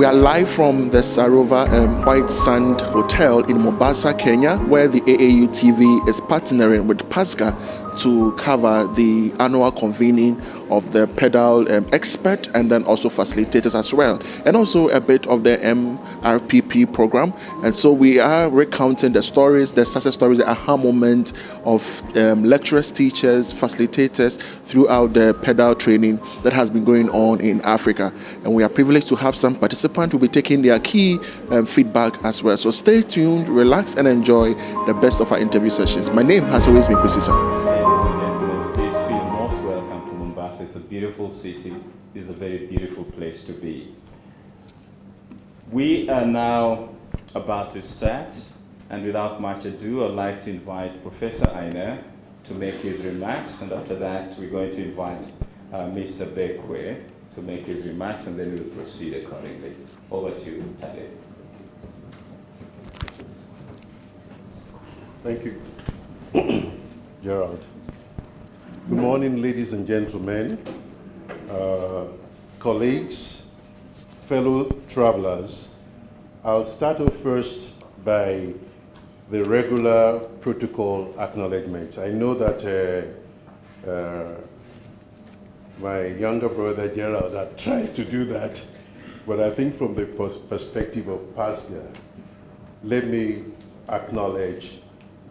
We are live from the Sarova Whitesands Hotel in Mombasa, Kenya, where the AAU TV is partnering with PASGR to cover the annual convening of the PedaL expert and then also facilitators as well, and also a bit of the MRPP program. And so we are recounting the stories, the success stories, the aha moment of lecturers, teachers, facilitators throughout the PedaL training that has been going on in Africa. And we are privileged to have some participants who will be taking their key feedback as well. So stay tuned, relax, and enjoy the best of our interview sessions. My name has always been Kusisa. It's a beautiful city. It's a very beautiful place to be. We are now about to start, and without much ado, I'd like to invite Professor Aina to make his remarks, and after that, we're going to invite Mr. Bekwe to make his remarks, and then we'll proceed accordingly. Over to you, Tade. Thank you, Gerald. Good morning, ladies and gentlemen, colleagues, fellow travelers. I'll start off first by the regular protocol acknowledgements. I know that my younger brother Gerald tries to do that, but I think from the perspective of PASGR, let me acknowledge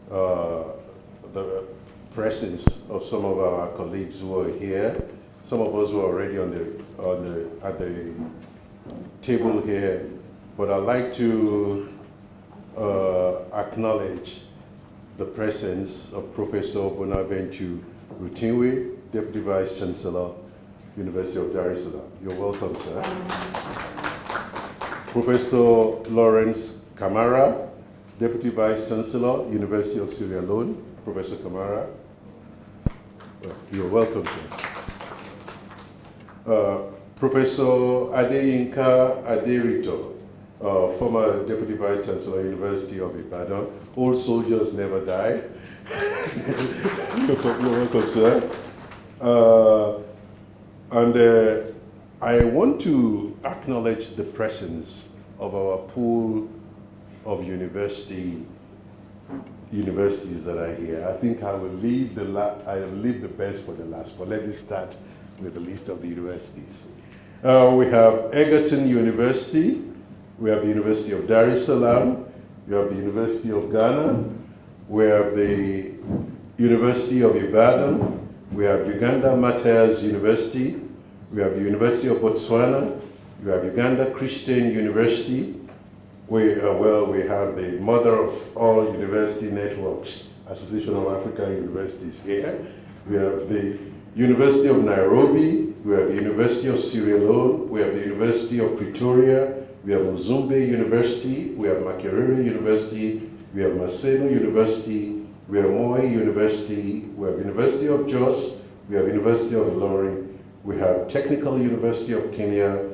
the presence of some of our colleagues who are here. Some of us who are already at the table here, but I'd like to acknowledge the presence of Professor Bonaventure Rutinwe, Deputy Vice Chancellor, University of Dar es Salaam. You're welcome, sir. Professor Lawrence Kamara, Deputy Vice Chancellor, University of Sierra Leone. Professor Kamara. You're welcome, sir. Professor Adeyinka Aderito, former Deputy Vice Chancellor, University of Ibadan. Old soldiers never die. You're welcome, sir. And I want to acknowledge the presence of our pool of universities that are here. I think I will leave the best for the last, but let me start with the list of the universities. We have Egerton University, we have the University of Dar es Salaam, we have the University of Ghana, we have the University of Ibadan, we have Uganda Martyrs University, we have the University of Botswana, we have Uganda Christian University. We have the mother of all university networks, Association of African Universities here. We have the University of Nairobi, we have the University of Sierra Leone, we have the University of Pretoria, we have Mzumbe University, we have Makerere University, we have Maseno University, we have Moi University, we have University of Jos, we have University of Ilorin, we have Technical University of Kenya,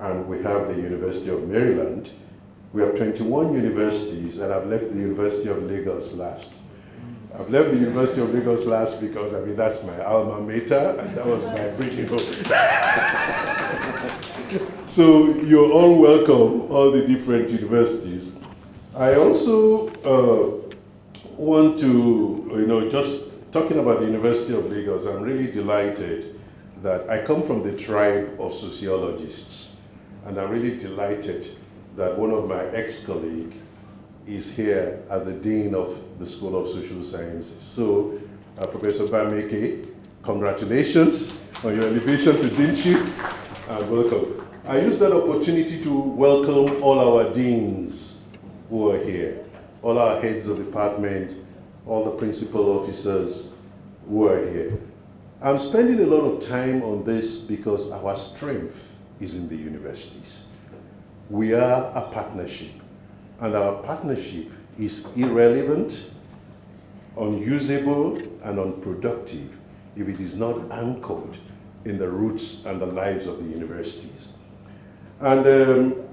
and we have the University of Maryland. We have 21 universities, and I've left the University of Lagos last. I've left the University of Lagos last because, I mean, that's my alma mater, and that was my bridging home. So you're all welcome, all the different universities. I also want to, just talking about the University of Lagos, I'm really delighted that I come from the tribe of sociologists, and I'm really delighted that one of my ex-colleagues is here as the Dean of the School of Social Sciences. So, Professor Bameke, congratulations on your elevation to deanship, and welcome. I use that opportunity to welcome all our deans who are here, all our heads of department, all the principal officers who are here. I'm spending a lot of time on this because our strength is in the universities. We are a partnership, and our partnership is irrelevant, unusable, and unproductive if it is not anchored in the roots and the lives of the universities. And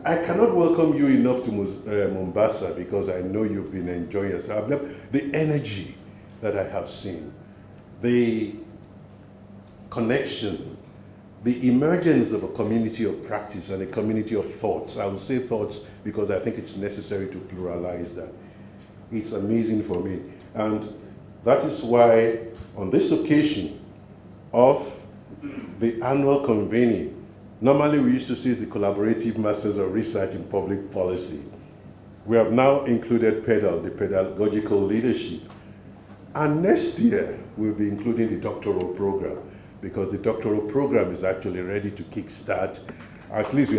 I cannot welcome you enough to Mombasa because I know you've been enjoying yourself. The energy that I have seen, the connection the emergence of a community of practice and a community of thoughts. I will say thoughts because I think it's necessary to pluralize that. It's amazing for me. And that is why on this occasion of the annual convening, normally we used to see the Collaborative Masters of Research in Public Policy. We have now included PedaL, the Pedagogical Leadership. And next year, we'll be including the doctoral program, because the doctoral program is actually ready to kickstart. At least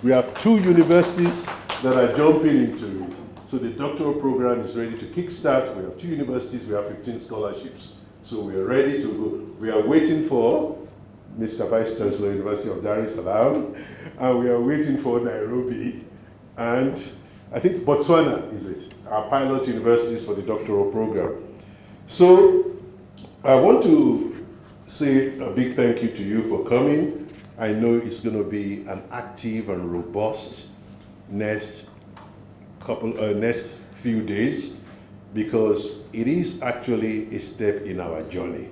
we have 2 universities that are jumping into it. So the doctoral program is ready to kickstart. We have 2 universities, we have 15 scholarships. So we are ready to go. We are waiting for Mr. Vice Chancellor, University of Dar es Salaam, and we are waiting for Nairobi, and I think Botswana is it, our pilot universities for the doctoral program. So I want to say a big thank you to you for coming. I know it's going to be an active and robust next few days, because it is actually a step in our journey,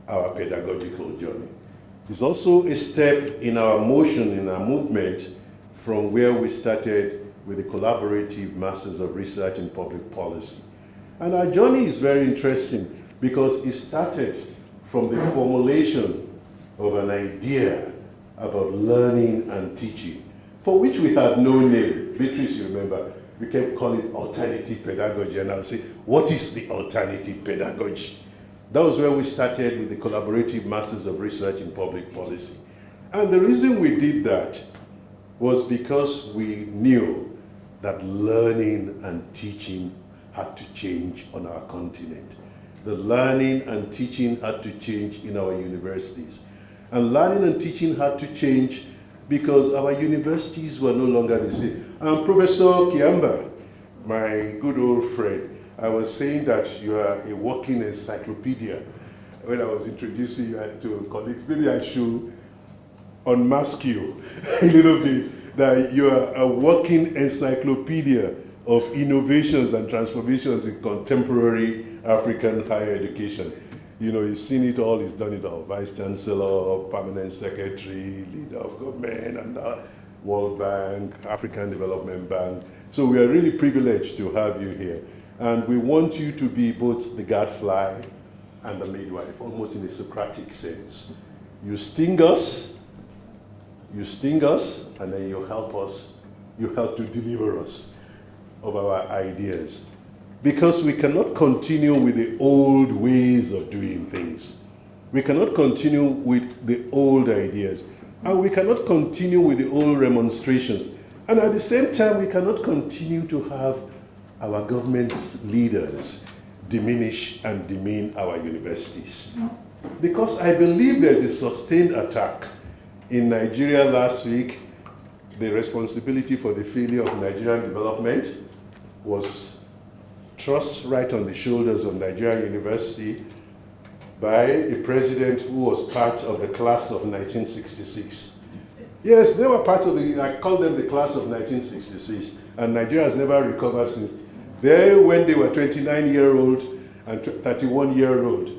our pedagogical journey. It's also a step in our motion, in our movement, from where we started with the Collaborative Masters of Research in Public Policy. And our journey is very interesting because it started from the formulation of an idea about learning and teaching, for which we had no name. Beatrice, you remember, we kept calling it alternative pedagogy, and I would say, what is the alternative pedagogy? That was where we started with the Collaborative Masters of Research in Public Policy. And the reason we did that was because we knew that learning and teaching had to change on our continent. The learning and teaching had to change in our universities. And learning and teaching had to change because our universities were no longer the same. And Professor Kiamba, my good old friend, I was saying that you are a walking encyclopedia. When I was introducing you to colleagues, maybe I should unmask you a little bit, that you are a walking encyclopedia of innovations and transformations in contemporary African higher education. You know, you've seen it all, he's done it all. Vice Chancellor, Permanent Secretary, Leader of Government, and World Bank, African Development Bank. So we are really privileged to have you here. And we want you to be both the gadfly and the midwife, almost in a Socratic sense. You sting us, and then you help us, you help to deliver us of our ideas. Because we cannot continue with the old ways of doing things. We cannot continue with the old ideas. And we cannot continue with the old remonstrations. And at the same time, we cannot continue to have our government leaders diminish and demean our universities. Because I believe there's a sustained attack. In Nigeria last week, the responsibility for the failure of Nigerian development was thrust right on the shoulders of Nigerian University by a president who was part of the class of 1966. Yes, they were part of I call them the class of 1966, and Nigeria has never recovered since. They, when they were 29-year-old and 31-year-old,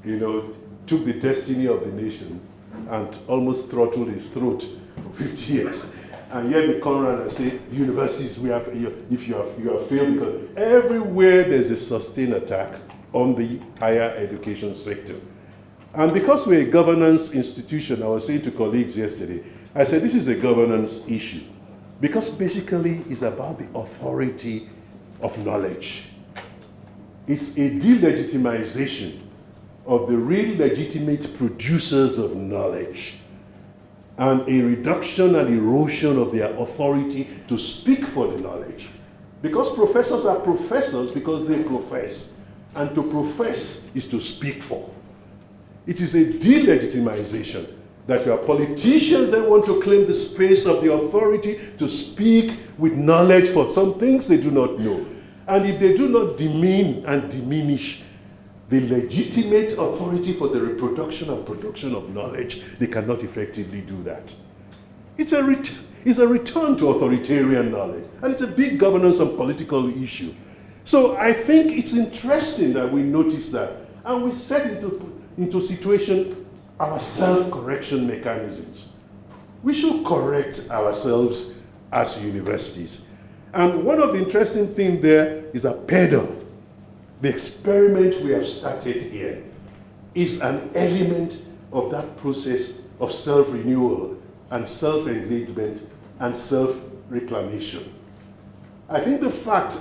you know, took the destiny of the nation and almost throttled his throat for 50 years. And yet they come around and say, universities, if you have failed, because everywhere there's a sustained attack on the higher education sector. And because we're a governance institution, I was saying to colleagues yesterday, I said this is a governance issue. Because basically it's about the authority of knowledge. It's a delegitimization of the real legitimate producers of knowledge, and a reduction and erosion of their authority to speak for the knowledge. Because professors are professors because they profess, and to profess is to speak for. It is a delegitimization that your politicians then want to claim the space of the authority to speak with knowledge for some things they do not know. And if they do not demean and diminish the legitimate authority for the reproduction and production of knowledge, they cannot effectively do that. It's a return to authoritarian knowledge, and it's a big governance and political issue. So I think it's interesting that we notice that, and we set into situation our self-correction mechanisms. We should correct ourselves as universities. And one of the interesting things there is that PedaL, the experiment we have started here, is an element of that process of self-renewal and self-engagement and self-reclamation. I think the fact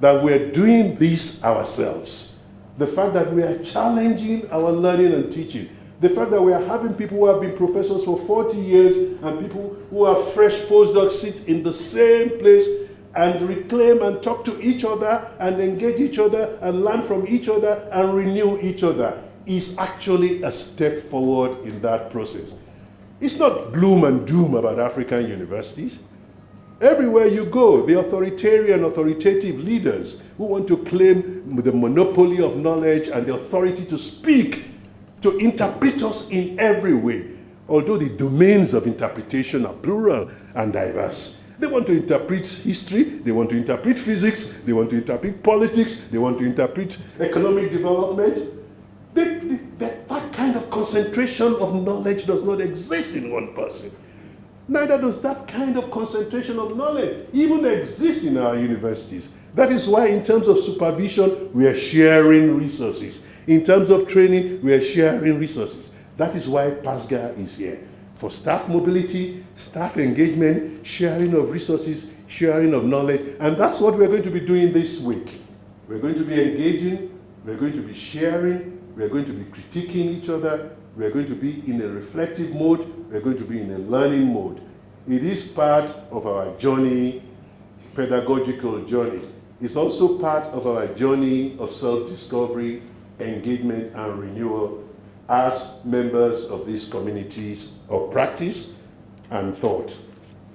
that we're doing this ourselves, the fact that we are challenging our learning and teaching, the fact that we are having people who have been professors for 40 years and people who are fresh postdocs sit in the same place and reclaim and talk to each other and engage each other and learn from each other and renew each other is actually a step forward in that process. It's not gloom and doom about African universities. Everywhere you go, the authoritarian, authoritative leaders who want to claim the monopoly of knowledge and the authority to speak, to interpret us in every way, although the domains of interpretation are plural and diverse. They want to interpret history, they want to interpret physics, they want to interpret politics, they want to interpret economic development. That kind of concentration of knowledge does not exist in one person. Neither does that kind of concentration of knowledge even exist in our universities. That is why in terms of supervision, we are sharing resources. In terms of training, we are sharing resources. That is why PASGR is here. For staff mobility, staff engagement, sharing of resources, sharing of knowledge. And that's what we're going to be doing this week. We're going to be engaging, we're going to be sharing, we're going to be critiquing each other, we're going to be in a reflective mode, we're going to be in a learning mode. It is part of our journey, pedagogical journey. It's also part of our journey of self-discovery, engagement, and renewal as members of these communities of practice and thought.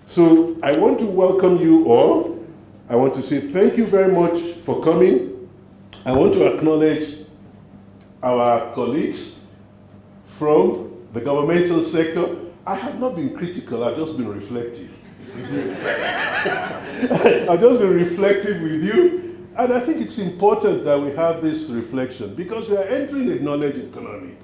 So I want to welcome you all. I want to say thank you very much for coming. I want to acknowledge our colleagues from the governmental sector. I have not been critical, I've just been reflective. I've just been reflective with you. And I think it's important that we have this reflection because we are entering a knowledge economy.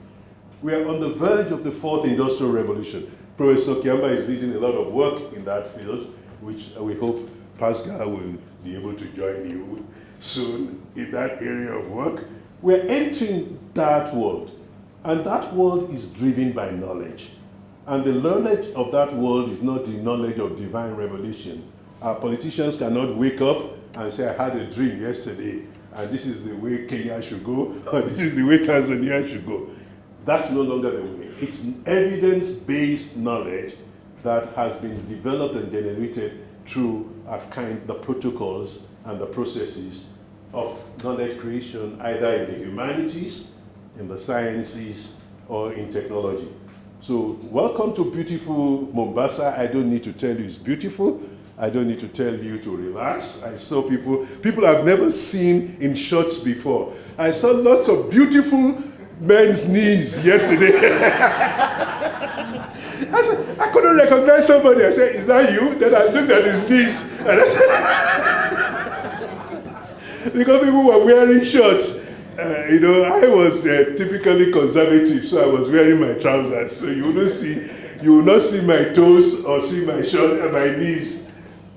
We are on the verge of the fourth industrial revolution. Professor Kiamba is leading a lot of work in that field, which we hope PASGR will be able to join you soon in that area of work. We're entering that world, and that world is driven by knowledge. And the knowledge of that world is not the knowledge of divine revelation. Our politicians cannot wake up and say, I had a dream yesterday, and this is the way Kenya should go, or this is the way Tanzania should go. That's no longer the way. It's evidence-based knowledge that has been developed and generated through the protocols and the processes of knowledge creation, either in the humanities, in the sciences, or in technology. So welcome to beautiful Mombasa. I don't need to tell you it's beautiful. I don't need to tell you to relax. I saw people I've never seen in shorts before. I saw lots of beautiful men's knees yesterday. I said, I couldn't recognize somebody. I said, is that you? Then I looked at his knees and I said, because people were wearing shorts. I was typically conservative, so I was wearing my trousers. So you will not see my toes or see my my knees.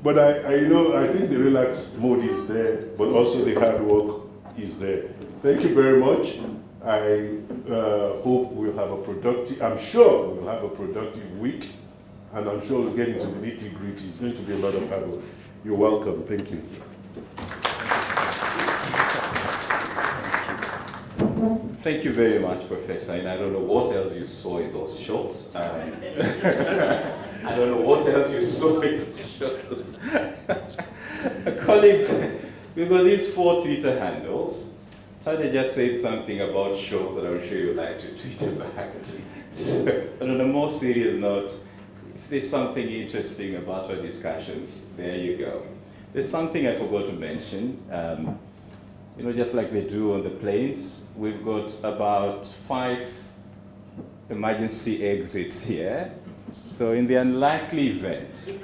But I think the relaxed mode is there, but also the hard work is there. Thank you very much. I hope we'll have a productive, I'm sure we'll have a productive week, and I'm sure we'll get into the nitty-gritty. It's going to be a lot of hard work. You're welcome. Thank you. Thank you very much, Professor. And I don't know what else you saw in those shots. I don't know what else you saw in those shots. Colleagues, we've got these 4 Twitter handles. Tade just said something about shorts that I'm sure you'd like to tweet about. So, but on a more serious note, if there's something interesting about our discussions, there you go. There's something I forgot to mention. Just like they do on the planes, we've got about 5 emergency exits here. So in the unlikely event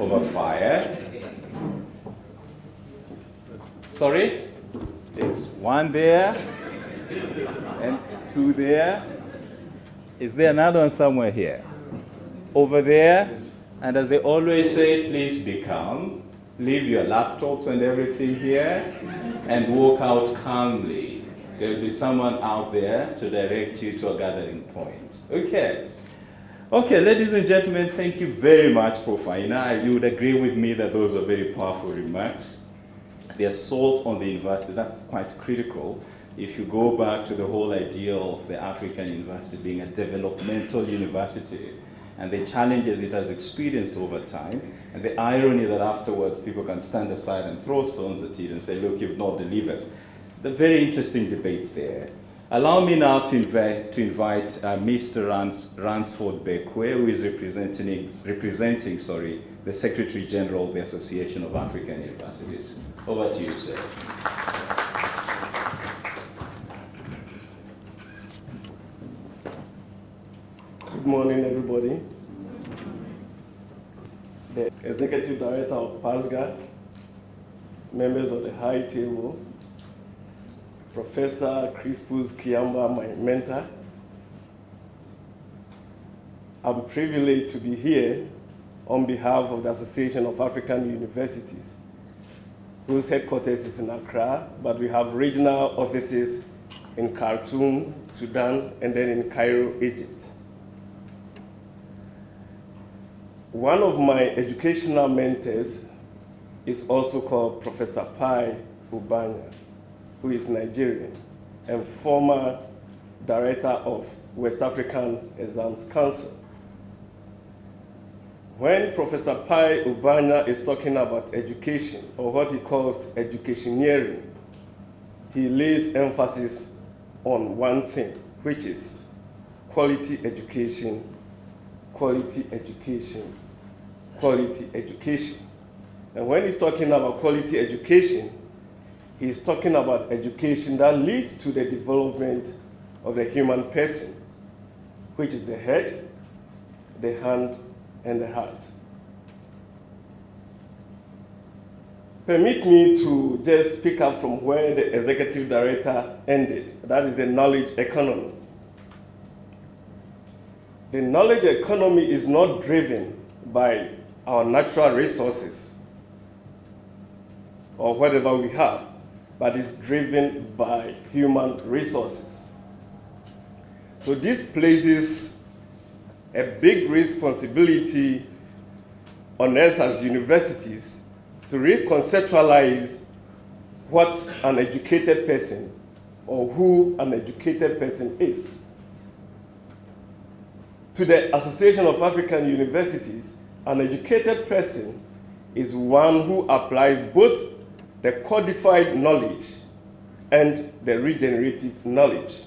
of a fire, sorry, there's 1 there, and 2 there, Is there another one somewhere here? Over there? And as they always say, please be calm. Leave your laptops and everything here and walk out calmly. There'll be someone out there to direct you to a gathering point. Okay. Okay, ladies and gentlemen, thank you very much, Prof. Aina. You would agree with me that those are very powerful remarks. The assault on the university, that's quite critical. If you go back to the whole idea of the African university being a developmental university and the challenges it has experienced over time, and the irony that afterwards people can stand aside and throw stones at it and say, look, you've not delivered. The very interesting debates there. Allow me now to invite Mr. Ransford Bekwe, who is representing the Secretary General of the Association of African Universities. Over to you, sir. Good morning, everybody. The Executive Director of PASGR, members of the High Table, Professor Crispus Kiamba, my mentor. I'm privileged to be here on behalf of the Association of African Universities, whose headquarters is in Accra, but we have regional offices in Khartoum, Sudan, and then in Cairo, Egypt. One of my educational mentors is also called Professor Pai Ubanya, who is Nigerian and former director of West African Exams Council. When Professor Pai Ubanya is talking about education, or what he calls educationeering, he lays emphasis on one thing, which is quality education, quality education, quality education. And when he's talking about quality education, he's talking about education that leads to the development of the human person, which is the head, the hand, and the heart. Permit me to just pick up from where the executive director ended. That is the knowledge economy. The knowledge economy is not driven by our natural resources or whatever we have, but is driven by human resources. So this places a big responsibility on us as universities to reconceptualize what an educated person or who an educated person is. To the Association of African Universities, an educated person is one who applies both the codified knowledge and the regenerative knowledge.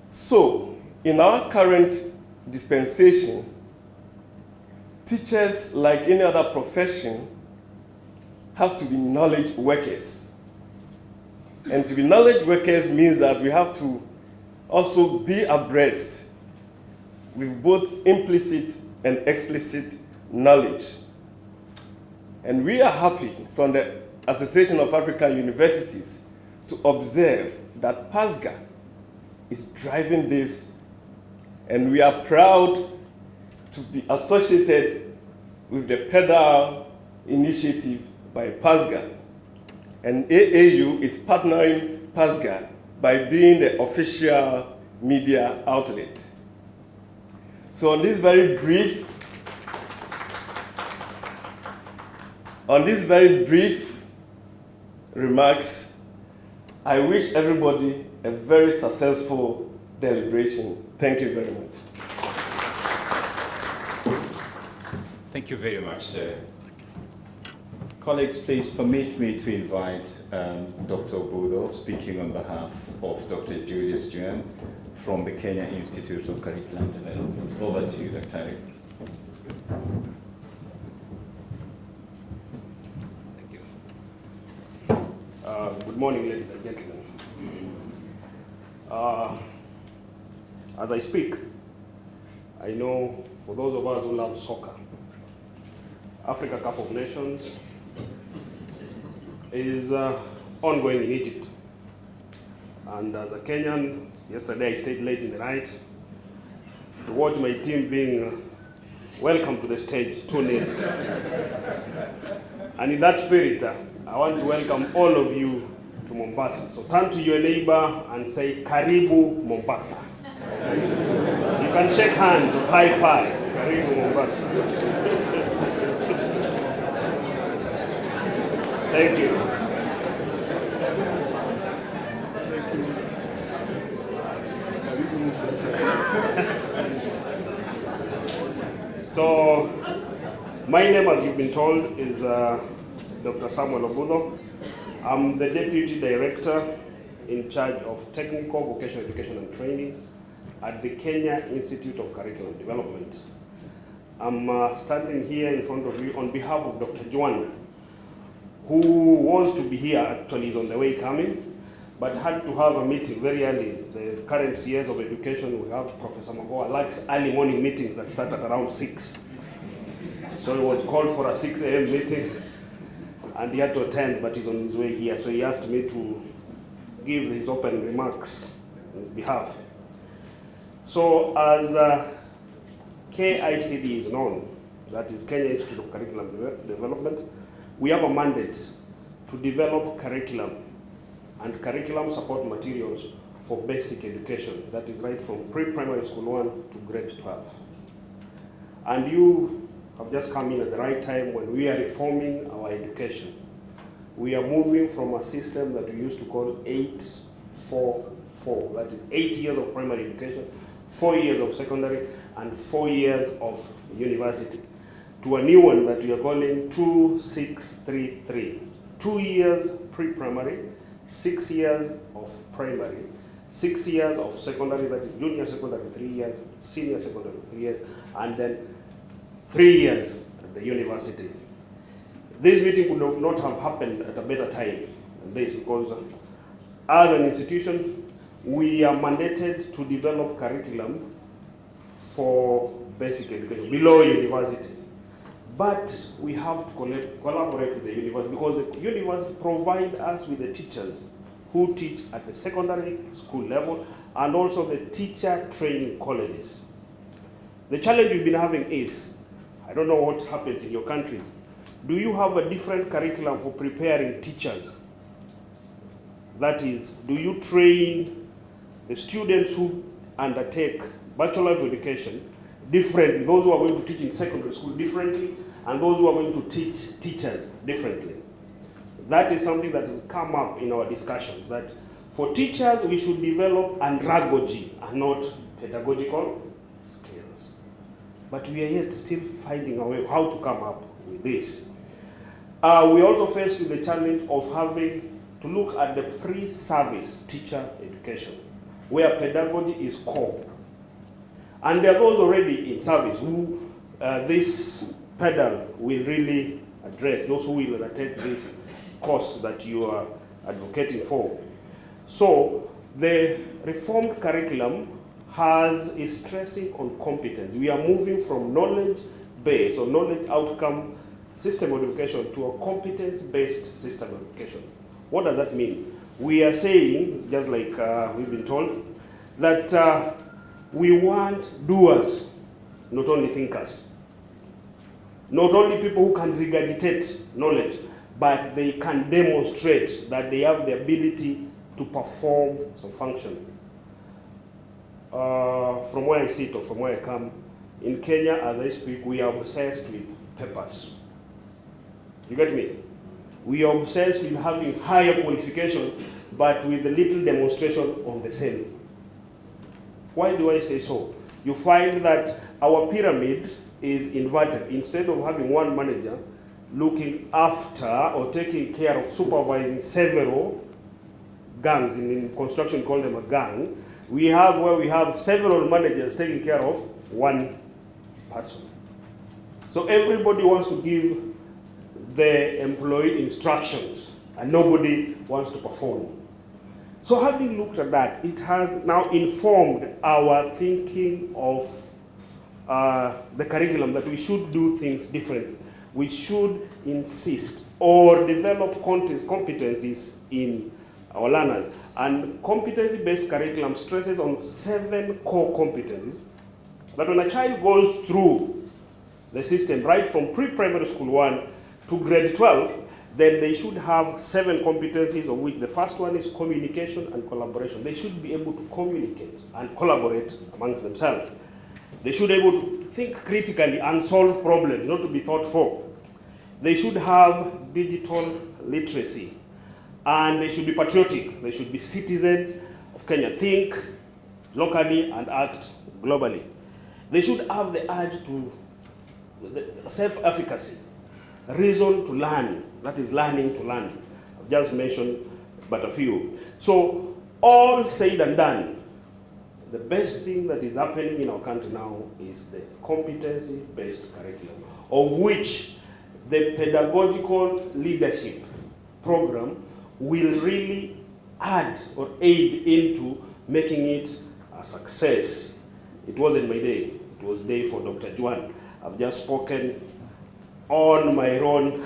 So, in our current dispensation, teachers, like any other profession, have to be knowledge workers. And to be knowledge workers means that we have to also be abreast with both implicit and explicit knowledge. And we are happy from the Association of African Universities to observe that PASGR is driving this, and we are proud to be associated with the PedaL initiative by PASGR. And AAU is partnering PASGR by being the official media outlet. So on this very brief remarks, I wish everybody a very successful deliberation. Thank you very much. Thank you very much, sir. Colleagues, please permit me to invite Dr. Budo, speaking on behalf of Dr. Julius Juan from the Kenya Institute of Curriculum Development. Over to you, Dr. Tariq. Thank you. Good morning, ladies and gentlemen. As I speak, I know for those of us who love soccer, Africa Cup of Nations is ongoing in Egypt. And as a Kenyan Yesterday I stayed late in the night to watch my team being welcomed to the stage, 2-0. And in that spirit, I want to welcome all of you to Mombasa. So turn to your neighbor and say, Karibu Mombasa. You can shake hands or high five. Karibu Mombasa. Thank you. So, my name, as you've been told, is Dr. Samuel Obuno. I'm the Deputy Director in charge of Technical Vocational Education and Training at the Kenya Institute of Curriculum Development. I'm standing here in front of you on behalf of Dr. Juan, who was to be here, actually is on the way coming, but had to have a meeting very early. The current CS of Education, we have Professor Magoa, likes early morning meetings that start at around 6. So he was called for a 6 a.m. meeting, and he had to attend, but he's on his way here. So he asked me to give his opening remarks on his behalf. So as KICD is known, that is Kenya Institute of Curriculum Development, we have a mandate to develop curriculum and curriculum support materials for basic education. That is right from pre-primary school 1 to grade 12. And you have just come in at the right time when we are reforming our education. We are moving from a system that we used to call 8-4-4. That is 8 years of primary education, 4 years of secondary, and 4 years of university, to a new one that we are calling 2-6-3-3. 2 years pre-primary, 6 years of primary, 6 years of secondary, that is junior secondary 3 years, senior secondary 3 years, and then 3 years at the university. This meeting would not have happened at a better time than this, because as an institution, we are mandated to develop curriculum for basic education below university. But we have to collaborate with the university, because the university provide us with the teachers who teach at the secondary school level and also the teacher training colleges. The challenge we've been having is, I don't know what happens in your countries, do you have a different curriculum for preparing teachers? That is, do you train the students who undertake Bachelor of Education differently, those who are going to teach in secondary school differently, and those who are going to teach teachers differently? That is something that has come up in our discussions, that for teachers we should develop andragogy and not pedagogical skills. But we are yet still finding a way how to come up with this. We also faced with the challenge of having to look at the pre-service teacher education, where pedagogy is core. And there are those already in service who this PedaL will really address, those who will undertake this course that you are advocating for. So the reformed curriculum is stressing on competence. We are moving from knowledge-based or knowledge outcome system of education to a competence-based system of education. What does that mean? We are saying, just like we've been told, that we want doers, not only thinkers. Not only people who can regurgitate knowledge, but they can demonstrate that they have the ability to perform some function. From where I sit or from where I come, in Kenya, as I speak, we are obsessed with papers. You get me? We are obsessed with having higher qualification, but with a little demonstration on the same. Why do I say so? You find that our pyramid is inverted. Instead of having one manager looking after or taking care of supervising several gangs, in construction call them a gang, we have several managers taking care of one person. So everybody wants to give the employee instructions and nobody wants to perform. So having looked at that, it has now informed our thinking of the curriculum, that we should do things differently. We should insist or develop competencies in our learners. And competency-based curriculum stresses on 7 core competencies that when a child goes through the system, right from pre-primary school 1 to grade 12, then they should have 7 competencies, of which the first one is communication and collaboration. They should be able to communicate and collaborate amongst themselves. They should be able to think critically and solve problems, not to be thought for. They should have digital literacy. And they should be patriotic. They should be citizens of Kenya. Think locally and act globally. They should have the urge to self-efficacy, reason to learn, that is learning to learn. I've just mentioned but a few. So all said and done, the best thing that is happening in our country now is the competency-based curriculum, of which the pedagogical leadership program will really add or aid into making it a success. It wasn't my day, it was day for Dr. Juan. I've just spoken on my own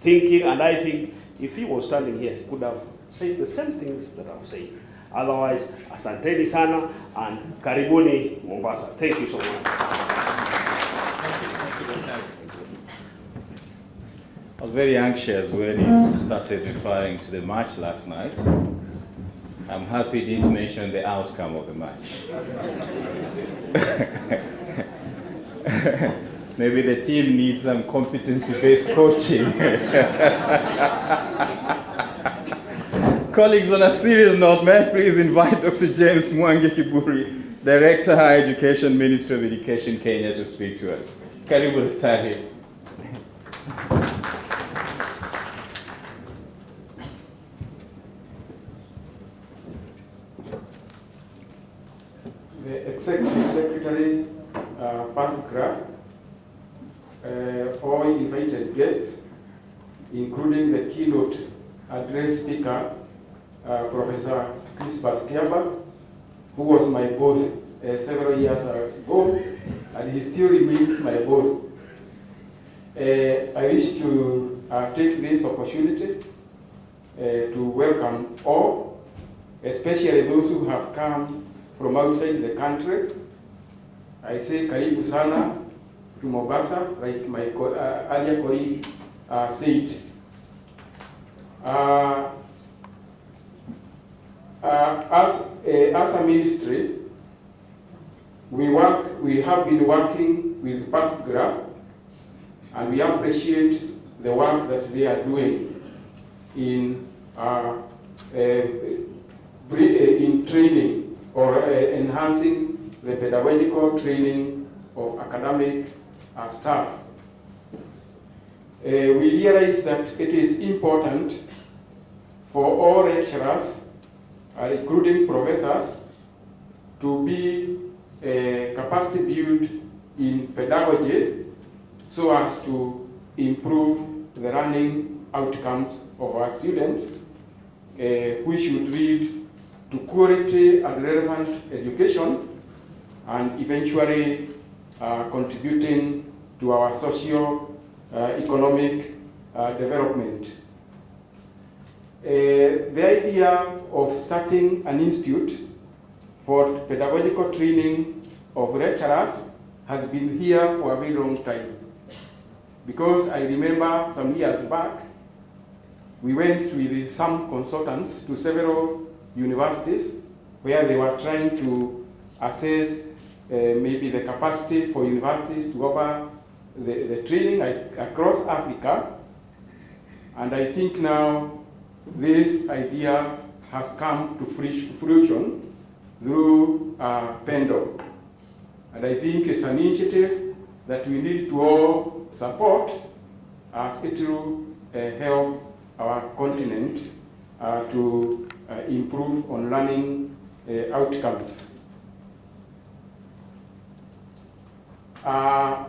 thinking, and I think if he was standing here, he could have said the same things that I've said. Otherwise, asanteni sana and karibuni Mombasa. Thank you so much. I was very anxious when he started referring to the match last night. I'm happy he didn't mention the outcome of the match. Maybe the team needs some competency-based coaching. Colleagues, on a serious note, may I please invite Dr. James Mwangi Kiburi, Director, Higher Education, Ministry of Education, Kenya, to speak to us. Karibu Daktari. The Executive Secretary, PASGR, all invited guests, including the keynote address speaker, Professor Chris Baskiaba, who was my boss several years ago, and he still remains my boss. I wish to take this opportunity to welcome all, especially those who have come from outside the country. I say karibu sana to Mombasa, like my earlier colleague said. As a ministry, we have been working with PASGR, and we appreciate the work that they are doing in training or enhancing the pedagogical training of academic staff. We realize that it is important for all lecturers, including professors, to be capacity built in pedagogy so as to improve the learning outcomes of our students, which should lead to quality and relevant education and eventually contributing to our socio-economic development. The idea of starting an institute for pedagogical training of lecturers has been here for a very long time. Because I remember some years back, we went with some consultants to several universities where they were trying to assess maybe the capacity for universities to offer the training across Africa. And I think now this idea has come to fruition through PedaL. And I think it's an initiative that we need to all support as it will help our continent to improve on learning outcomes. I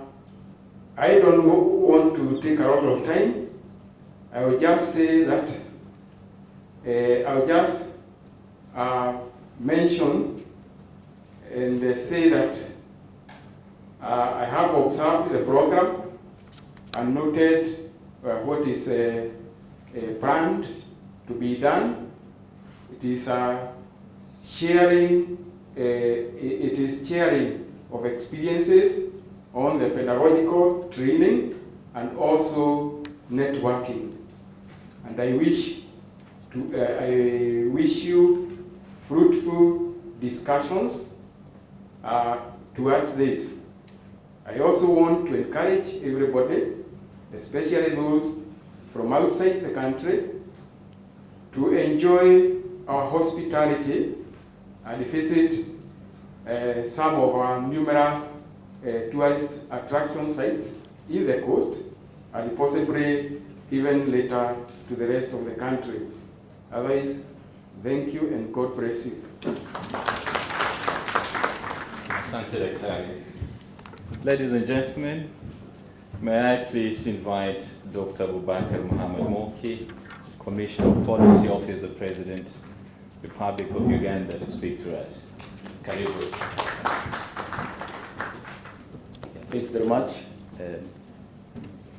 don't want to take a lot of time. I will just say that I'll just mention and say that I have observed the program and noted what is planned to be done. It is sharing of experiences on the pedagogical training and also networking. And I wish you fruitful discussions towards this. I also want to encourage everybody, especially those from outside the country, to enjoy our hospitality and visit some of our numerous tourist attraction sites in the coast and possibly even later to the rest of the country. Otherwise, thank you and God bless you. Asante Daktari. Ladies and gentlemen, may I please invite Dr. Abubakar Muhammad Moki, Commissioner of Policy Office, the President, Republic of Uganda, to speak to us. Karibu. Thank you very much,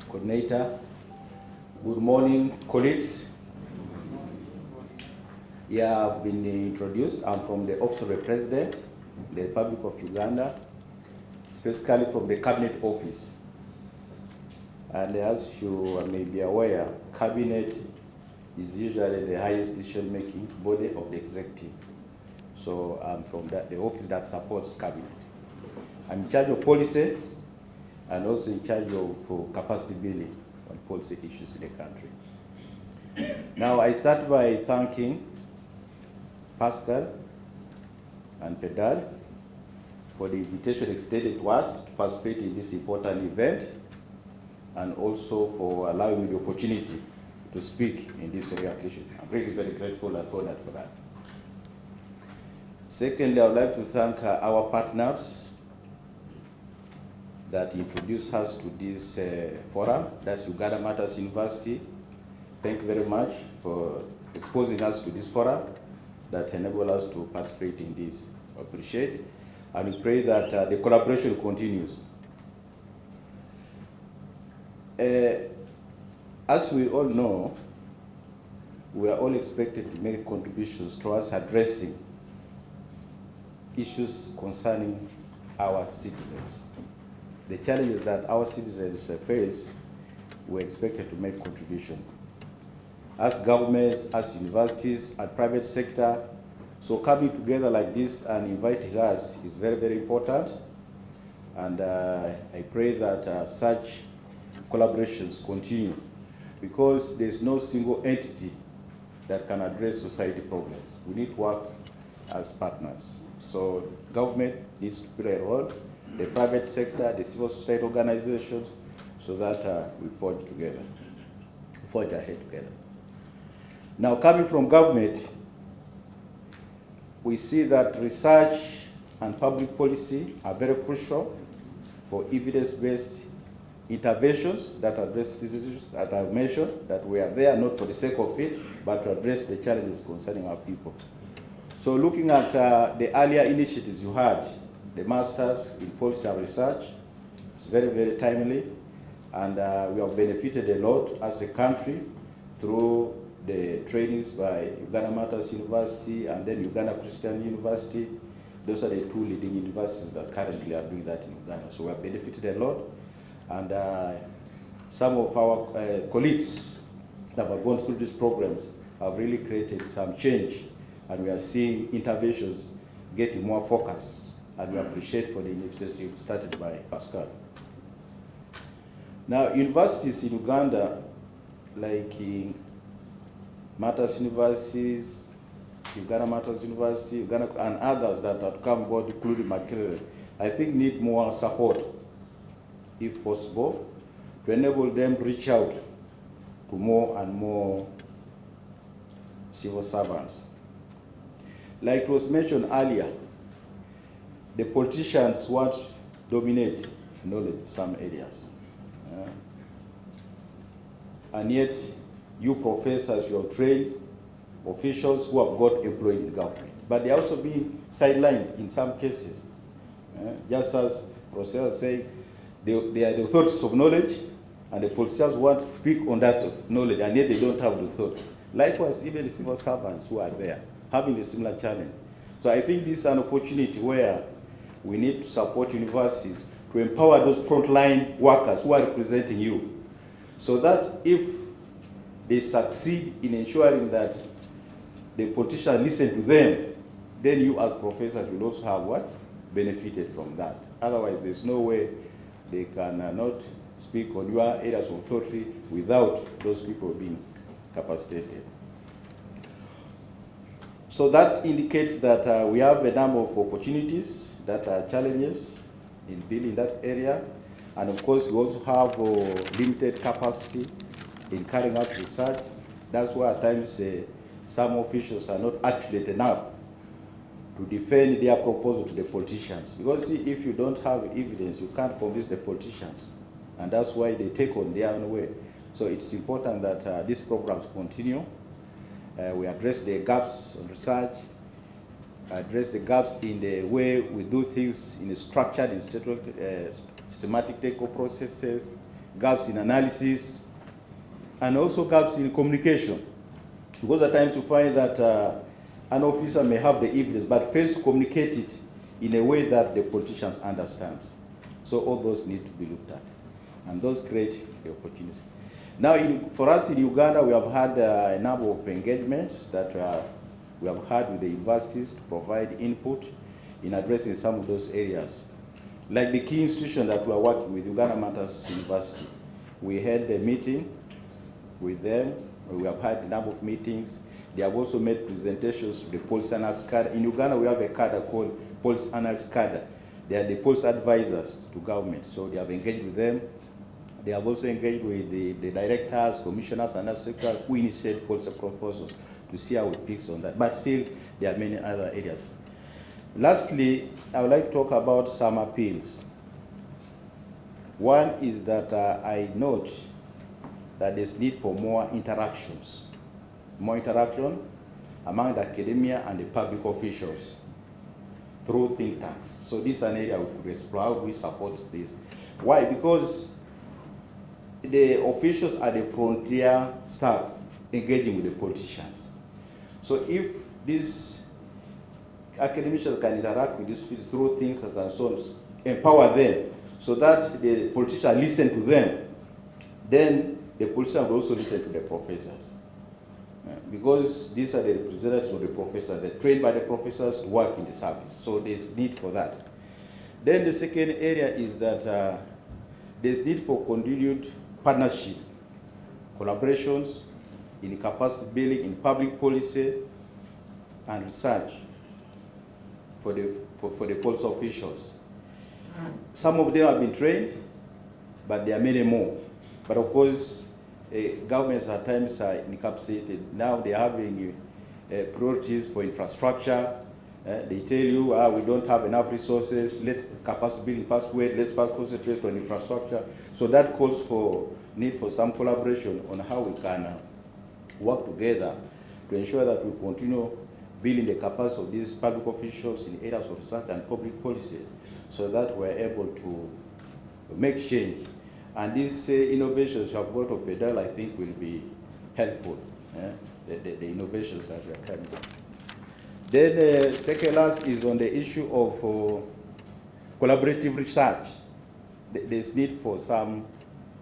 Coordinator. Good morning, colleagues. Yeah, I've been introduced. I'm from the Office of the President, the Republic of Uganda, specifically from the Cabinet Office. And as you may be aware, Cabinet is usually the highest decision-making body of the executive. So I'm from the office that supports Cabinet. I'm in charge of policy and also in charge of capacity building on policy issues in the country. Now I start by thanking PASGR and PedaL for the invitation extended to us to participate in this important event, and also for allowing me the opportunity to speak in this occasion. I'm really very grateful and honored for that. Secondly, I would like to thank our partners that introduced us to this forum. That's Uganda Matters University. Thank you very much for exposing us to this forum that enable us to participate in this. I appreciate, and we pray that the collaboration continues. As we all know, we are all expected to make contributions towards addressing issues concerning our citizens. The challenges that our citizens face, we're expected to make contribution. As governments, as universities, and private sector, so coming together like this and inviting us is very, very important. And I pray that such collaborations continue, because there's no single entity that can address society problems. We need to work as partners. So government needs to play a role, the private sector, the civil society organizations, so that we forge ahead together. Now, coming from government, we see that research and public policy are very crucial for evidence-based interventions that address citizens that I've mentioned, that we are there not for the sake of it, but to address the challenges concerning our people. So looking at the earlier initiatives you had, the Masters in Policy and Research, it's very, very timely, and we have benefited a lot as a country through the trainings by Uganda Matters University and then Uganda Christian University. Those are the two leading universities that currently are doing that in Uganda. So we have benefited a lot. And some of our colleagues that have gone through these programs have really created some change. And we are seeing interventions getting more focus. And we appreciate for the initiative started by PASGR. Now, universities in Uganda, like Matters Universities, Uganda Matters University, Uganda, and others that have come aboard, including Makerere, I think need more support, if possible, to enable them to reach out to more and more civil servants. Like was mentioned earlier, the politicians want to dominate knowledge in some areas. And yet, you professors, you have trained officials who have got employed in government, but they are also being sidelined in some cases. Just as professors say, they are the authorities of knowledge, and the politicians want to speak on that knowledge, and yet they don't have the authority. Likewise, even the civil servants who are there, having a similar challenge. So I think this is an opportunity where we need to support universities to empower those frontline workers who are representing you, so that if they succeed in ensuring that the politicians listen to them, then you as professors will also have what? Benefited from that. Otherwise, there's no way they can not speak on your areas of authority without those people being capacitated. So that indicates that we have a number of opportunities that are challenges in building that area. And of course, we also have limited capacity in carrying out research. That's why at times some officials are not articulate enough to defend their proposal to the politicians. Because see, if you don't have evidence, you can't convince the politicians. And that's why they take on their own way. So it's important that these programs continue. We address the gaps on research, address the gaps in the way we do things in a structured and systematic technical processes, gaps in analysis, and also gaps in communication. Because at times you find that an officer may have the evidence, but fails to communicate it in a way that the politicians understand. So all those need to be looked at, and those create the opportunity. Now, for us in Uganda, we have had a number of engagements that we have had with the universities to provide input in addressing some of those areas. Like the key institution that we are working with, Uganda Matters University, we had a meeting with them. We have had a number of meetings. They have also made presentations to the policy analyst cadre. In Uganda, we have a cadre called policy analyst cadre. They are the policy advisors to government, so they have engaged with them. They have also engaged with the directors, commissioners, and secretaries who initiate policy proposals to see how we fix on that. But still, there are many other areas. Lastly, I would like to talk about some appeals. One is that I note that there's need for more interactions. More interaction among the academia and the public officials through think tanks. So this is an area we could explore. How do we support this? Why? Because the officials are the frontier staff engaging with the politicians. So if these academicians can interact with these fields through things and so on, empower them so that the politicians listen to them, then the politicians will also listen to the professors. Because these are the representatives of the professors, they're trained by the professors to work in the service. So there's need for that. Then the second area is that there's need for continued partnership, collaborations in capacity building, in public policy and research for the policy officials. Some of them have been trained, but there are many more. But of course, governments at times are incapacitated. Now they're having priorities for infrastructure. They tell you, we don't have enough resources, let capacity building first wait, let's first concentrate on infrastructure. So that calls for need for some collaboration on how we can work together to ensure that we continue building the capacity of these public officials in areas of research and public policy, so that we're able to make change. And these innovations you have got of PedaL, I think, will be helpful, the innovations that we are coming. Then the second last is on the issue of collaborative research. There's need for some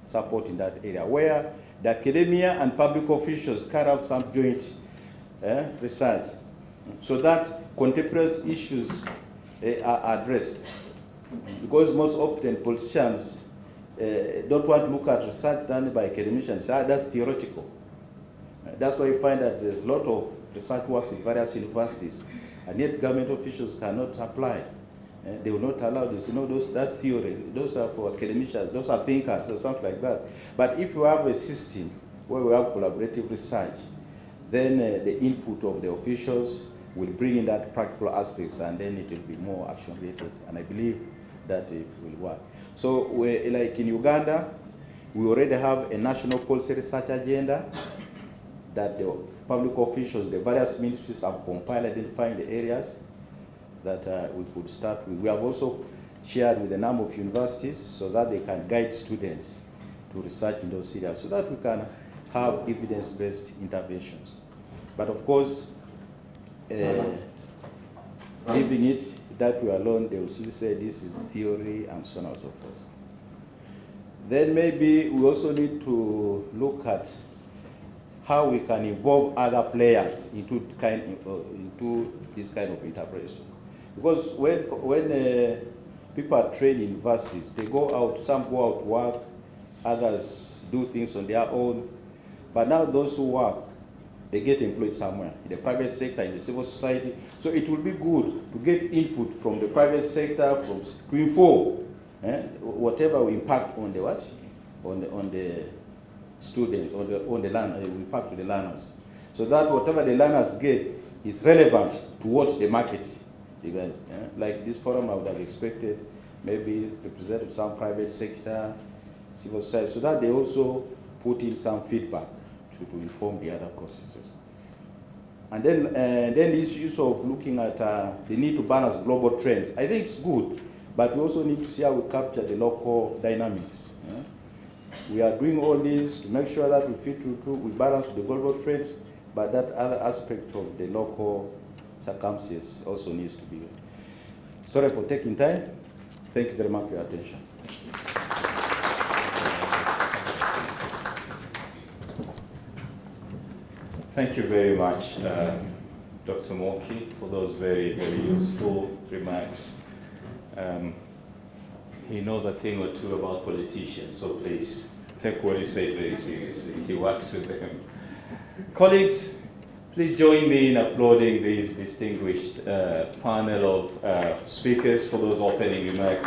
support in that area, where the academia and public officials carry out some joint research, so that contemporary issues are addressed. Because most often politicians don't want to look at research done by academicians. That's theoretical. That's why you find that there's a lot of research works in various universities, and yet government officials cannot apply. They will not allow this. You know, that's theory. Those are for academicians. Those are thinkers or something like that. But if you have a system where we have collaborative research, then the input of the officials will bring in that practical aspects, and then it will be more action-related. And I believe that it will work. So, like in Uganda, we already have a national policy research agenda that the public officials, the various ministries have compiled, identifying the areas that we could start with. We have also shared with a number of universities so that they can guide students to research in those areas, so that we can have evidence-based interventions. But of course, leaving it that way alone, they will still say this is theory and so on and so forth. Then maybe we also need to look at how we can involve other players into this kind of interpretation. Because when people are trained in universities, they go out, some go out to work, others do things on their own. But now those who work, they get employed somewhere, in the private sector, in the civil society. So it will be good to get input from the private sector, from to inform whatever we impact on the what? On the students, on the learners, we impact to the learners. So that whatever the learners get is relevant to what the market event. Like this forum, I would have expected maybe represent some private sector, civil society, so that they also put in some feedback to inform the other processes. And then this issue of looking at the need to balance global trends, I think it's good, but we also need to see how we capture the local dynamics. We are doing all this to make sure that we we balance the global trends, but that other aspect of the local circumstances also needs to be. Sorry for taking time. Thank you very much for your attention. Thank you very much, Dr. Moki, for those very, very useful remarks. He knows a thing or two about politicians, so please take what he said very seriously. He works with them. Colleagues, please join me in applauding this distinguished panel of speakers for those opening remarks.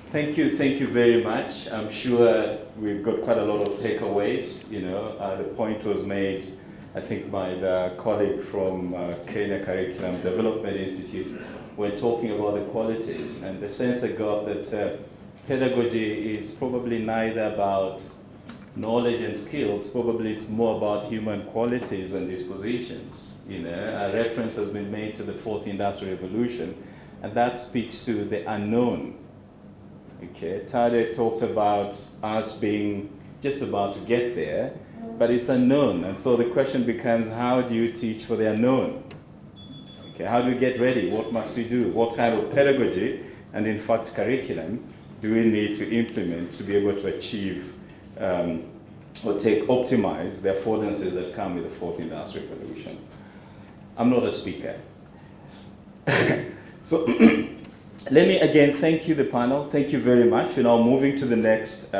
Thank you very much. I'm sure we've got quite a lot of takeaways. The point was made, I think, by the colleague from Kenya Curriculum Development Institute when talking about the qualities, and the sense I got that pedagogy is probably neither about knowledge and skills, probably it's more about human qualities and dispositions. A reference has been made to the fourth industrial revolution, and that speaks to the unknown. Okay, Tade talked about us being just about to get there, but it's unknown, and so the question becomes, how do you teach for the unknown? Okay, how do we get ready? What must we do? What kind of pedagogy, and in fact curriculum, do we need to implement to be able to achieve or optimize the affordances that come with the fourth industrial revolution? I'm not a speaker. So let me again thank you, the panel. Thank you very much. We're now moving to the next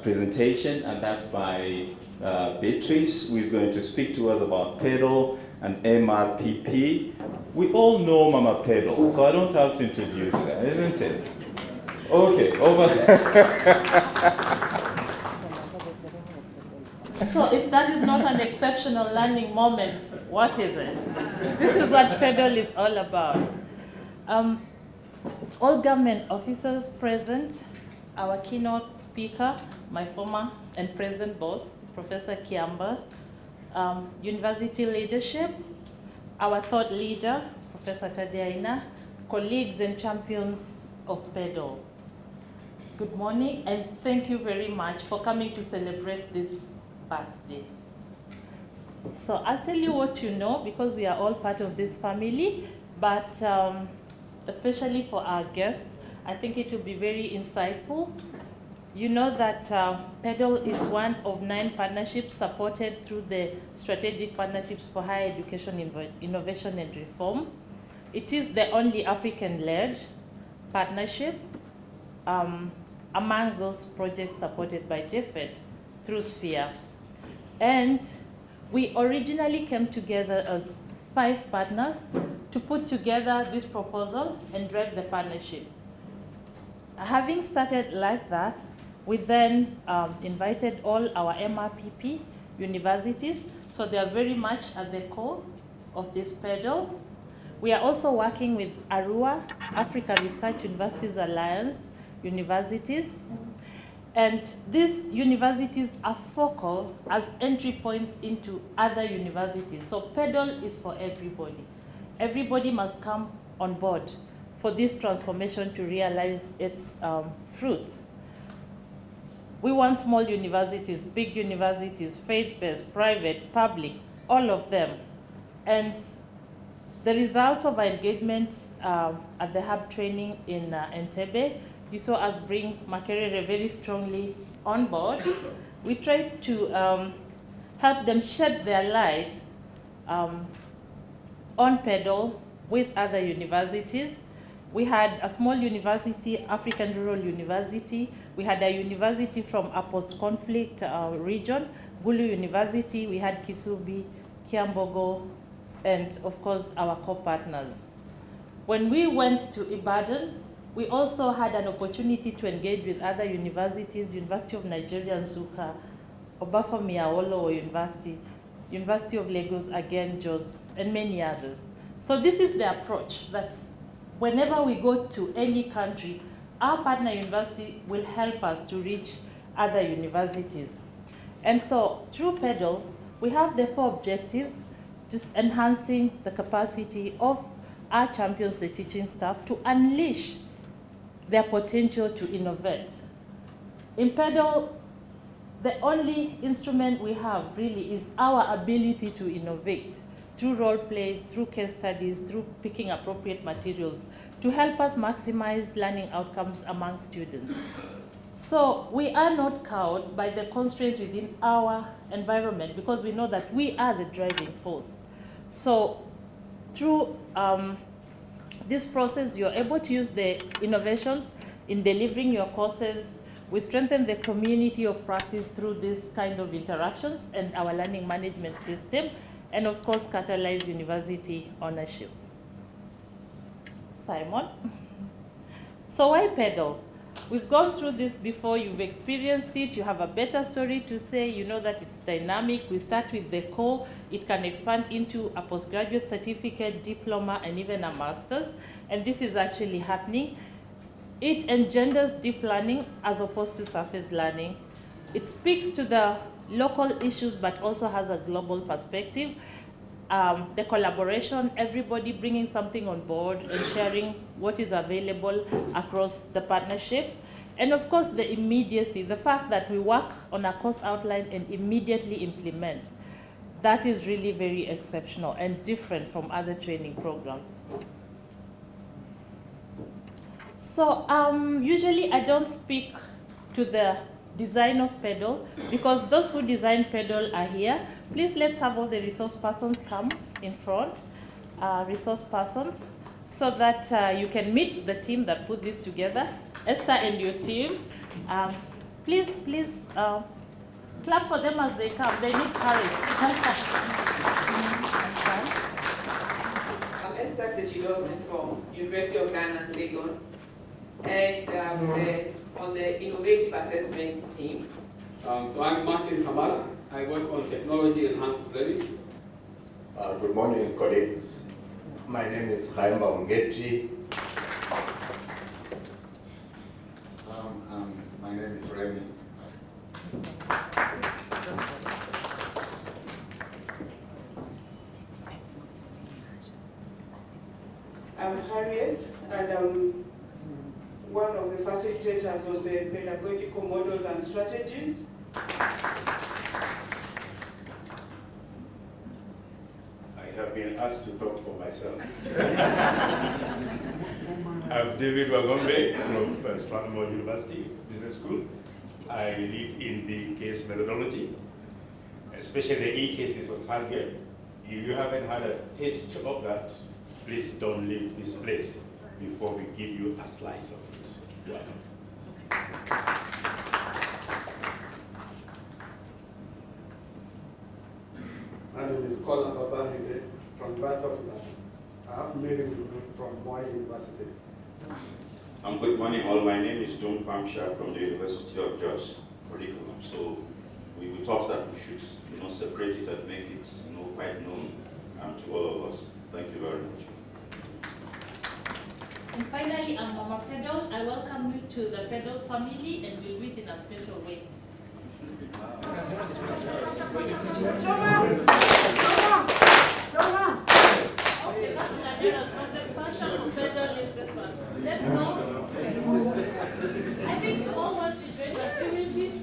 presentation, and that's by Beatrice, who is going to speak to us about PedaL and MRPP. We all know Mama PedaL, so I don't have to introduce her, isn't it? Okay, over. So if that is not an exceptional learning moment, what is it? This is what PedaL is all about. All government officers present, our keynote speaker, my former and present boss, Professor Kiamba, university leadership, our thought leader, Professor Tadeaina, colleagues and champions of PedaL. Good morning, and thank you very much for coming to celebrate this birthday. So I'll tell you what you know, because we are all part of this family, but especially for our guests, I think it will be very insightful. You know that PedaL is one of 9 partnerships supported through the Strategic Partnerships for Higher Education Innovation and Reform. It is the only African-led partnership among those projects supported by DFID through Sphere. And we originally came together as 5 partners to put together this proposal and drive the partnership. Having started like that, we then invited all our MRPP universities, so they are very much at the core of this PedaL. We are also working with ARUA, Africa Research Universities Alliance universities, and these universities are focal as entry points into other universities. So PedaL is for everybody. Everybody must come on board for this transformation to realize its fruits. We want small universities, big universities, faith-based, private, public, all of them. And the results of our engagement at the hub training in Entebbe, you saw us bring Makerere very strongly on board. We tried to help them shed their light on PedaL with other universities. We had a small university, African Rural University. We had a university from a post-conflict region, Gulu University. We had Kisubi, Kiambogo, and of course our co-partners. When we went to Ibadan, we also had an opportunity to engage with other universities, University of Nigeria, Nsukka, Obafemi Awolowo University, University of Lagos, again, Jos, and many others. So this is the approach that whenever we go to any country, our partner university will help us to reach other universities. And so through PedaL, we have the 4 objectives, just enhancing the capacity of our champions, the teaching staff, to unleash their potential to innovate. In PedaL, the only instrument we have really is our ability to innovate through role plays, through case studies, through picking appropriate materials to help us maximize learning outcomes among students. So we are not cowed by the constraints within our environment because we know that we are the driving force. So through this process, you're able to use the innovations in delivering your courses. We strengthen the community of practice through this kind of interactions and our learning management system, and of course, catalyze university ownership. Simon? So why PedaL? We've gone through this before, you've experienced it, you have a better story to say, you know that it's dynamic. We start with the core, it can expand into a postgraduate certificate, diploma, and even a master's, and this is actually happening. It engenders deep learning as opposed to surface learning. It speaks to the local issues but also has a global perspective. The collaboration, everybody bringing something on board and sharing what is available across the partnership. And of course, the immediacy, the fact that we work on a course outline and immediately implement. That is really very exceptional and different from other training programs. So usually I don't speak to the design of PedaL because those who design PedaL are here. Please let's have all the resource persons come in front, resource persons, so that you can meet the team that put this together. Esther and your team, please clap for them as they come. They need courage. I'm Esther Sechidosin from University of Ghana, Legon, and on the innovative assessment team. So I'm Martin Kamara. I work on technology enhanced learning. Good morning, colleagues. My name is Chaim Baungeti. My name is Remy. I'm Harriet, and I'm one of the facilitators of the pedagogical models and strategies. I have been asked to talk for myself. I'm David Wagombe from Strathmore University Business School. I lead in the case methodology, especially the e-cases of PASGR. If you haven't had a taste of that, please don't leave this place before we give you a slice of it. Welcome. My name is Kola Babahide from University of London. I have made it from Moi University. Good morning all. My name is John Pamsha from the University of Jos curriculum. So we thought that we should separate it and make it quite known to all of us. Thank you very much. And finally, I'm Mama PedaL. I welcome you to the PedaL family and we'll do it in a special way. Okay, that's Nadira, but the passion of PedaL is this one. Let's go. I think you all want to join activities.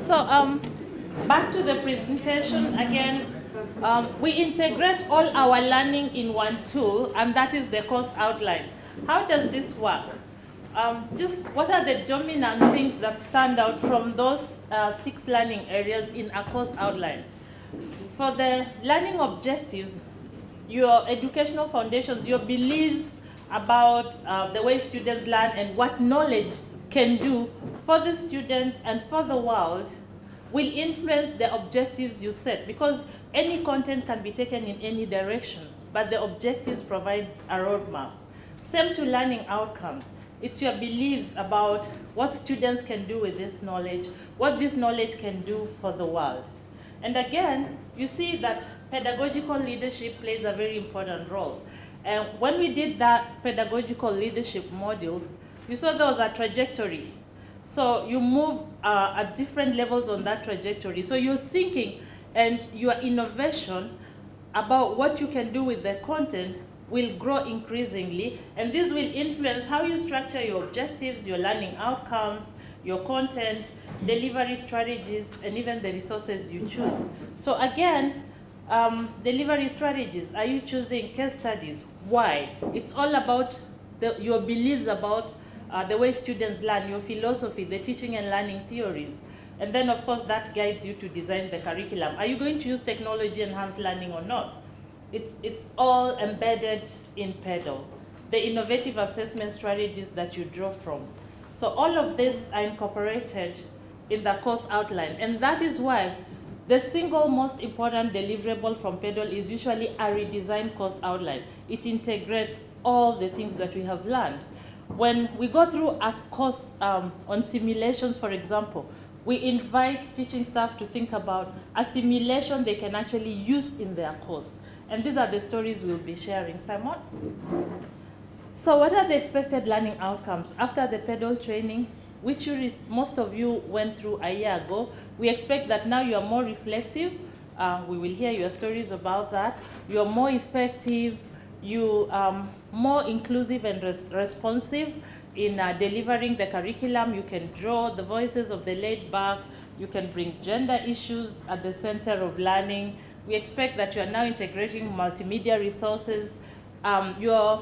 So back to the presentation again. We integrate all our learning in one tool, and that is the course outline. How does this work? Just what are the dominant things that stand out from those 6 learning areas in a course outline? For the learning objectives, your educational foundations, your beliefs about the way students learn and what knowledge can do for the student and for the world will influence the objectives you set, because any content can be taken in any direction, but the objectives provide a roadmap. Same to learning outcomes. It's your beliefs about what students can do with this knowledge, what this knowledge can do for the world. And again, you see that pedagogical leadership plays a very important role. And when we did that pedagogical leadership module, you saw there was a trajectory. So you move at different levels on that trajectory. So you're thinking and your innovation about what you can do with the content will grow increasingly, and this will influence how you structure your objectives, your learning outcomes, your content, delivery strategies, and even the resources you choose. So again, delivery strategies, are you choosing case studies? Why? It's all about your beliefs about the way students learn, your philosophy, the teaching and learning theories. And then, of course, that guides you to design the curriculum. Are you going to use technology-enhanced learning or not? It's all embedded in PedaL, the innovative assessment strategies that you draw from. So all of these are incorporated in the course outline. And that is why the single most important deliverable from PedaL is usually a redesigned course outline. It integrates all the things that we have learned. When we go through a course on simulations, for example, we invite teaching staff to think about a simulation they can actually use in their course. And these are the stories we'll be sharing. Simon? So what are the expected learning outcomes after the PedaL training, which most of you went through a year ago? We expect that now you are more reflective. We will hear your stories about that. You are more effective. You are more inclusive and responsive in delivering the curriculum. You can draw the voices of the laid back. You can bring gender issues at the center of learning. We expect that you are now integrating multimedia resources. You're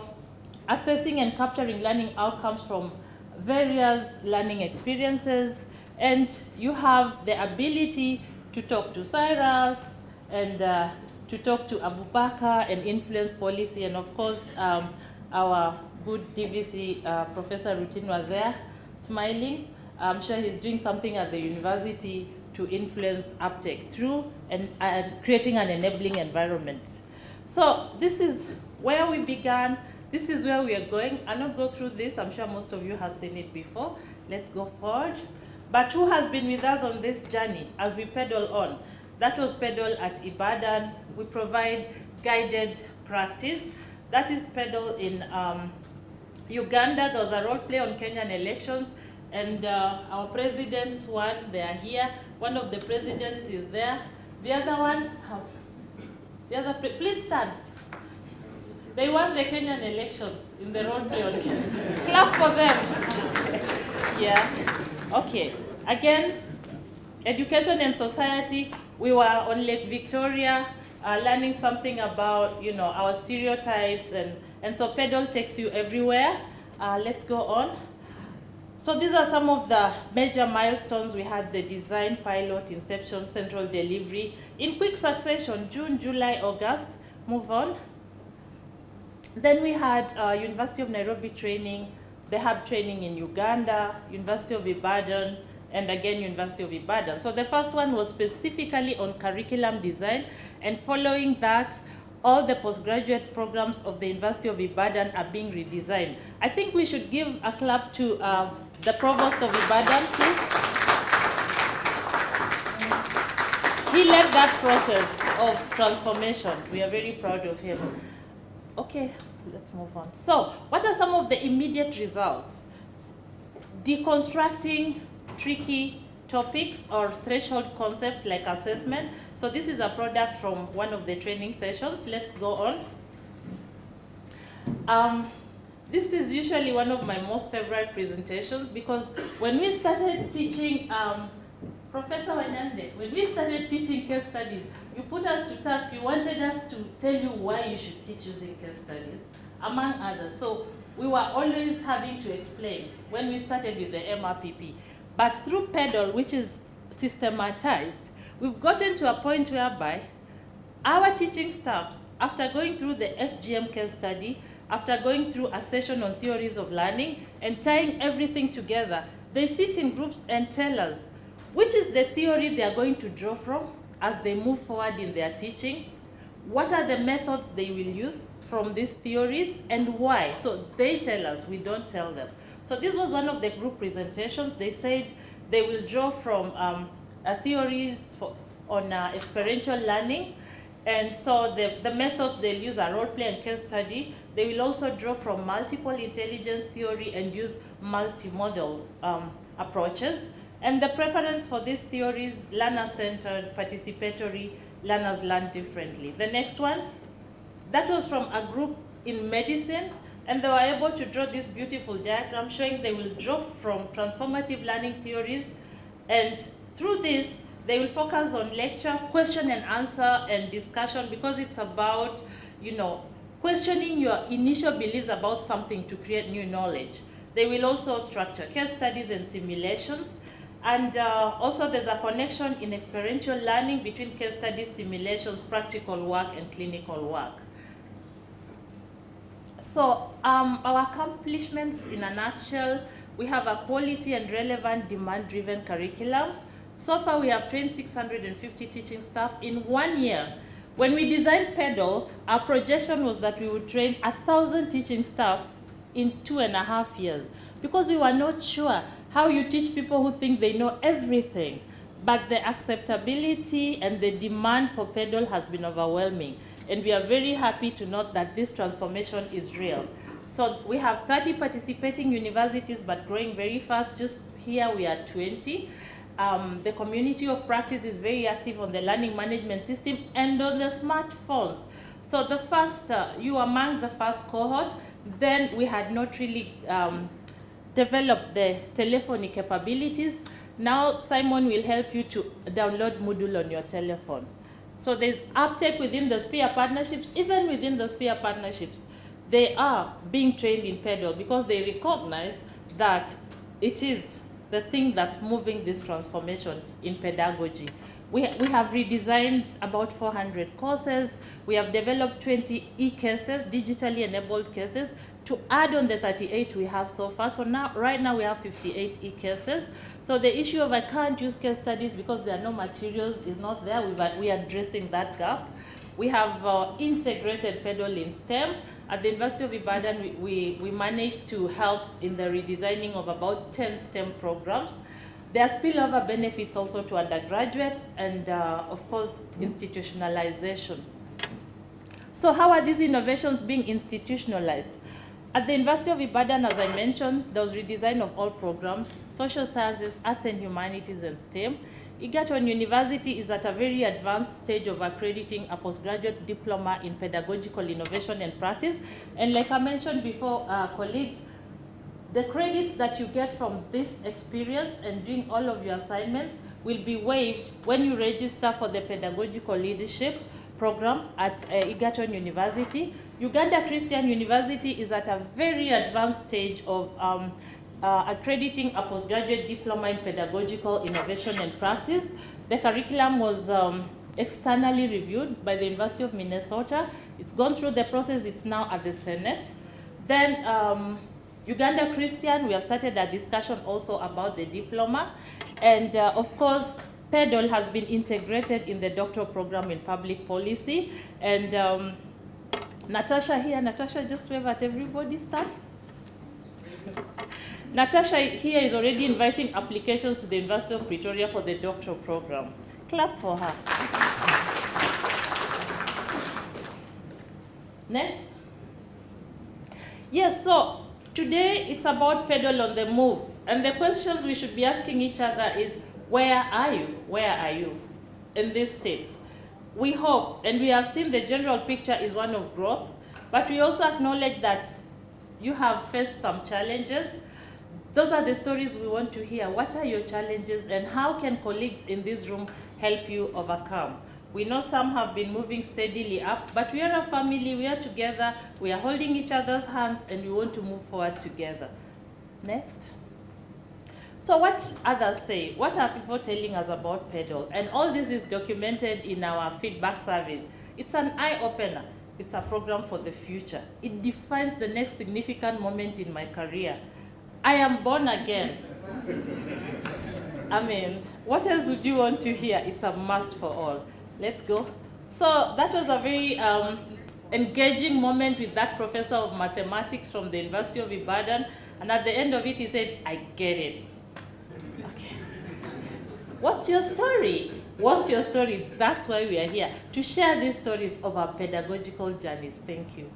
assessing and capturing learning outcomes from various learning experiences. And you have the ability to talk to Cyrus and to talk to Abubakar and influence policy. And of course, our good DVC Professor Rutin was there, smiling. I'm sure he's doing something at the university to influence uptake through and creating an enabling environment. So this is where we began. This is where we are going. I'll not go through this. I'm sure most of you have seen it before. Let's go forward. But who has been with us on this journey as we PedaL on? That was PedaL at Ibadan. We provide guided practice. That is PedaL in Uganda. There was a role play on Kenyan elections. And our presidents won. They are here. One of the presidents is there. The other one, please stand. They won the Kenyan elections in the role play on Kenya. Clap for them. Yeah. Okay. Again, education and society. We were on Lake Victoria, learning something about our stereotypes, and so PedaL takes you everywhere. Let's go on. So these are some of the major milestones. We had the design, pilot, inception, central delivery. In quick succession, June, July, August, move on. Then we had University of Nairobi training, the hub training in Uganda, University of Ibadan, and again, University of Ibadan. So the first one was specifically on curriculum design, and following that, all the postgraduate programs of the University of Ibadan are being redesigned. I think we should give a clap to the Provost of Ibadan, please. He led that process of transformation. We are very proud of him. Okay, let's move on. So, what are some of the immediate results? Deconstructing tricky topics or threshold concepts like assessment. So this is a product from one of the training sessions. Let's go on. This is usually one of my most favorite presentations because when we started teaching Professor Wanyande, when we started teaching case studies, you put us to task, you wanted us to tell you why you should teach using case studies, among others. So we were always having to explain when we started with the MRPP. But through PedaL, which is systematized, we've gotten to a point whereby our teaching staff, after going through the FGM case study, after going through a session on theories of learning and tying everything together, they sit in groups and tell us which is the theory they are going to draw from as they move forward in their teaching, what are the methods they will use from these theories, and why. So they tell us, we don't tell them. So this was one of the group presentations. They said they will draw from theories on experiential learning, and so the methods they'll use are role play and case study. They will also draw from multiple intelligence theory and use multimodal approaches. And the preference for these theories, learner-centered, participatory, learners learn differently. The next one, that was from a group in medicine, and they were able to draw this beautiful diagram showing they will draw from transformative learning theories, and through this, they will focus on lecture, question and answer, and discussion, because it's about, questioning your initial beliefs about something to create new knowledge. They will also structure case studies and simulations. And also there's a connection in experiential learning between case studies, simulations, practical work, and clinical work. So our accomplishments in a nutshell, we have a quality and relevant demand-driven curriculum. So far we have trained 650 teaching staff in 1 year. When we designed PedaL, our projection was that we would train 1,000 teaching staff in 2.5 years, because we were not sure how you teach people who think they know everything. But the acceptability and the demand for PedaL has been overwhelming. And we are very happy to note that this transformation is real. So we have 30 participating universities, but growing very fast. Just here we are 20. The community of practice is very active on the learning management system and on the smartphones. So the first, you were among the first cohort. Then we had not really developed the telephony capabilities. Now Simon will help you to download Moodle on your telephone. So there's uptake within the Sphere partnerships. Even within the Sphere partnerships, they are being trained in PedaL because they recognize that it is the thing that's moving this transformation in pedagogy. We have redesigned about 400 courses. We have developed 20 e-cases, digitally enabled cases, to add on the 38 we have so far. So now, right now we have 58 e-cases. So the issue of I can't use case studies because there are no materials is not there. We are addressing that gap. We have integrated PedaL in STEM. At the University of Ibadan, we managed to help in the redesigning of about 10 STEM programs. There are spillover benefits also to undergraduate and, of course, institutionalization. So how are these innovations being institutionalized? At the University of Ibadan, as I mentioned, there was redesign of all programs, social sciences, arts and humanities, and STEM. Egerton University is at a very advanced stage of accrediting a postgraduate diploma in pedagogical innovation and practice. And like I mentioned before, colleagues, the credits that you get from this experience and doing all of your assignments will be waived when you register for the Pedagogical Leadership program at Egerton University. Uganda Christian University is at a very advanced stage of accrediting a postgraduate diploma in pedagogical innovation and practice. The curriculum was externally reviewed by the University of Minnesota. It's gone through the process. It's now at the Senate. Then Uganda Christian, we have started a discussion also about the diploma. And of course, PedaL has been integrated in the doctoral program in public policy. And Natasha here, Natasha, just wave at everybody, start. Natasha here is already inviting applications to the University of Pretoria for the doctoral program. Clap for her. Next. Yes, so today it's about PedaL on the move. And the questions we should be asking each other is, where are you? Where are you in these steps? We hope, and we have seen the general picture is one of growth, but we also acknowledge that you have faced some challenges. Those are the stories we want to hear. What are your challenges and how can colleagues in this room help you overcome? We know some have been moving steadily up, but we are a family, we are together, we are holding each other's hands, and we want to move forward together. Next. So what others say? What are people telling us about PedaL? And all this is documented in our feedback surveys. It's an eye-opener. It's a program for the future. It defines the next significant moment in my career. I am born again. I mean, what else would you want to hear? It's a must for all. Let's go. So that was a very engaging moment with that professor of mathematics from the University of Ibadan. And at the end of it, he said, I get it. Okay. What's your story? What's your story? That's why we are here, to share these stories of our pedagogical journeys. Thank you.